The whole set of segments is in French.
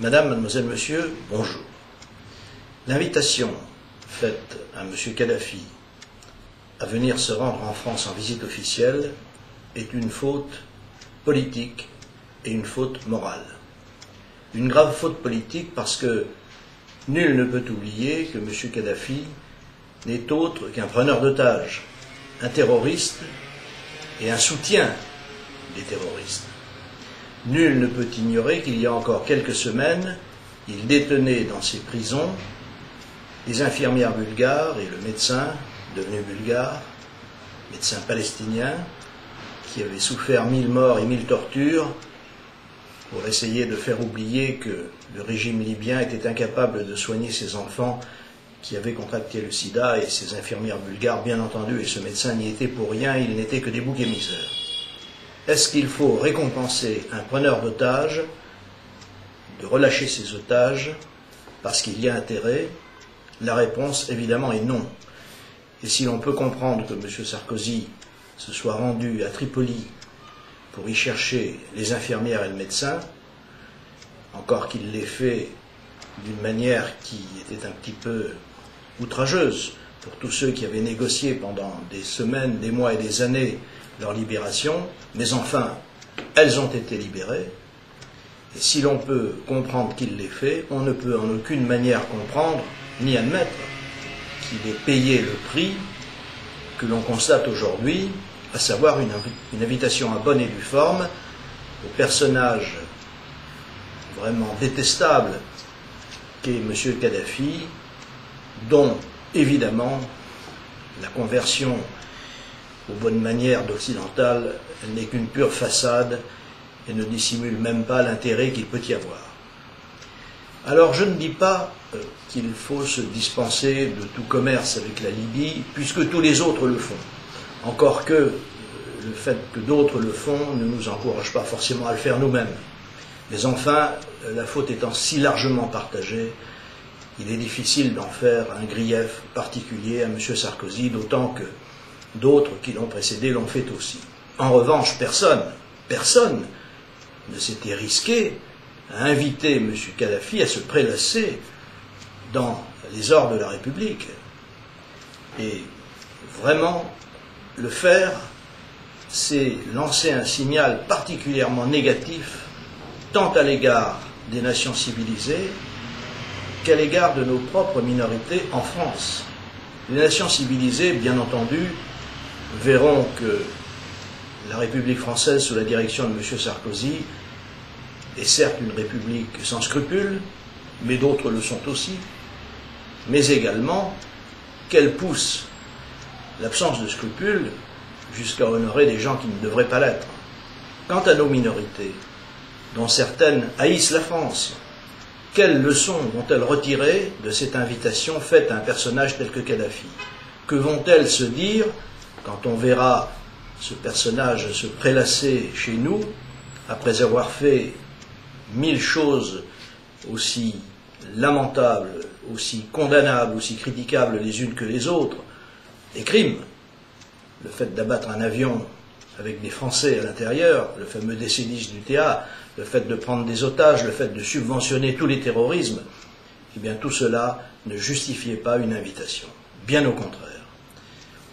Madame, mademoiselle, monsieur, bonjour. L'invitation faite à M. Kadhafi à venir se rendre en France en visite officielle est une faute politique et une faute morale. Une grave faute politique parce que nul ne peut oublier que M. Kadhafi n'est autre qu'un preneur d'otages, un terroriste et un soutien des terroristes. Nul ne peut ignorer qu'il y a encore quelques semaines, il détenait dans ses prisons les infirmières bulgares et le médecin devenu bulgare, médecin palestinien, qui avait souffert 1000 morts et 1000 tortures pour essayer de faire oublier que le régime libyen était incapable de soigner ses enfants qui avaient contracté le sida, et ces infirmières bulgares, bien entendu, et ce médecin n'y était pour rien, ils n'étaient que des boucs émissaires. Est-ce qu'il faut récompenser un preneur d'otages de relâcher ses otages parce qu'il y a intérêt? La réponse, évidemment, est non. Et si l'on peut comprendre que M. Sarkozy se soit rendu à Tripoli pour y chercher les infirmières et le médecin, encore qu'il l'ait fait d'une manière qui était un petit peu outrageuse pour tous ceux qui avaient négocié pendant des semaines, des mois et des années leur libération, mais enfin, elles ont été libérées. Et si l'on peut comprendre qu'il l'ait fait, on ne peut en aucune manière comprendre ni admettre qu'il ait payé le prix que l'on constate aujourd'hui, à savoir une invitation à bonne et due forme au personnage vraiment détestable qu'est M. Kadhafi, dont, évidemment, la conversion aux bonnes manières d'occidental n'est qu'une pure façade et ne dissimule même pas l'intérêt qu'il peut y avoir. Alors je ne dis pas qu'il faut se dispenser de tout commerce avec la Libye, puisque tous les autres le font. Encore que le fait que d'autres le font ne nous encourage pas forcément à le faire nous-mêmes. Mais enfin, la faute étant si largement partagée, il est difficile d'en faire un grief particulier à M. Sarkozy, d'autant que d'autres qui l'ont précédé l'ont fait aussi. En revanche, personne ne s'était risqué à inviter M. Kadhafi à se prélasser dans les ors de la République. Et vraiment, le faire, c'est lancer un signal particulièrement négatif, tant à l'égard des nations civilisées qu'à l'égard de nos propres minorités en France. Les nations civilisées, bien entendu, verront que la République française, sous la direction de M. Sarkozy, est certes une république sans scrupules, mais d'autres le sont aussi, mais également qu'elle pousse l'absence de scrupules jusqu'à honorer des gens qui ne devraient pas l'être. Quant à nos minorités, dont certaines haïssent la France, quelles leçons vont-elles retirer de cette invitation faite à un personnage tel que Kadhafi? Que vont-elles se dire quand on verra ce personnage se prélasser chez nous, après avoir fait 1000 choses aussi lamentables, aussi condamnables, aussi critiquables les unes que les autres, des crimes, le fait d'abattre un avion avec des Français à l'intérieur, le fameux décédiste du TA, le fait de prendre des otages, le fait de subventionner tous les terrorismes, eh bien tout cela ne justifiait pas une invitation. Bien au contraire.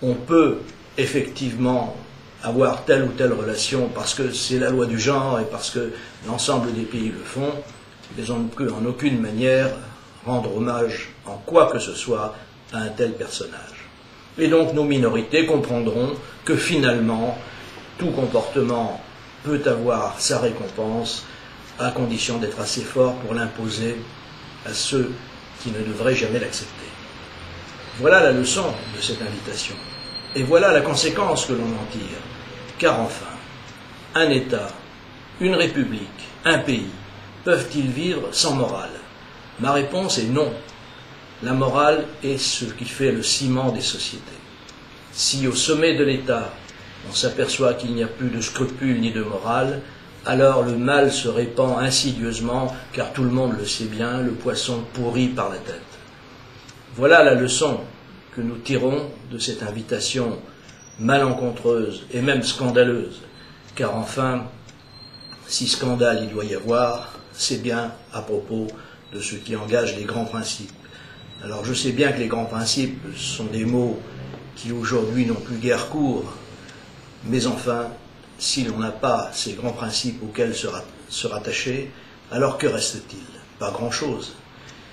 On peut effectivement avoir telle ou telle relation parce que c'est la loi du genre et parce que l'ensemble des pays le font, mais on ne peut en aucune manière rendre hommage en quoi que ce soit à un tel personnage. Et donc nos minorités comprendront que finalement tout comportement peut avoir sa récompense à condition d'être assez fort pour l'imposer à ceux qui ne devraient jamais l'accepter. Voilà la leçon de cette invitation. Et voilà la conséquence que l'on en tire. Car enfin, un État, une République, un pays, peuvent-ils vivre sans morale? Ma réponse est non. La morale est ce qui fait le ciment des sociétés. Si au sommet de l'État, on s'aperçoit qu'il n'y a plus de scrupules ni de morale, alors le mal se répand insidieusement, car tout le monde le sait bien, le poisson pourrit par la tête. Voilà la leçon que nous tirons de cette invitation malencontreuse et même scandaleuse, car enfin, si scandale il doit y avoir, c'est bien à propos de ce qui engage les grands principes. Alors je sais bien que les grands principes sont des mots qui aujourd'hui n'ont plus guère cours, mais enfin, si l'on n'a pas ces grands principes auxquels se rattacher, alors que reste-t-il? Pas grand-chose.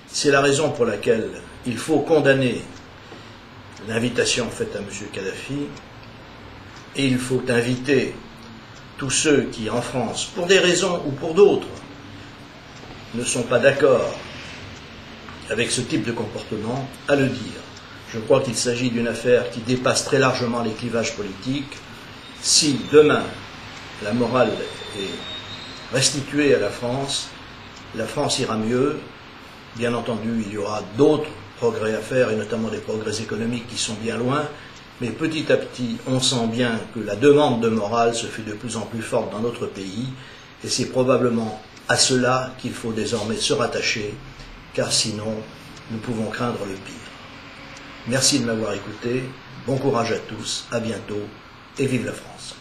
C'est la raison pour laquelle il faut condamner l'invitation faite à M. Kadhafi, et il faut inviter tous ceux qui, en France, pour des raisons ou pour d'autres, ne sont pas d'accord avec ce type de comportement, à le dire. Je crois qu'il s'agit d'une affaire qui dépasse très largement les clivages politiques. Si demain la morale est restituée à la France ira mieux. Bien entendu, il y aura d'autres progrès à faire, et notamment des progrès économiques qui sont bien loin, mais petit à petit, on sent bien que la demande de morale se fait de plus en plus forte dans notre pays, et c'est probablement à cela qu'il faut désormais se rattacher, car sinon, nous pouvons craindre le pire. Merci de m'avoir écouté, bon courage à tous, à bientôt, et vive la France.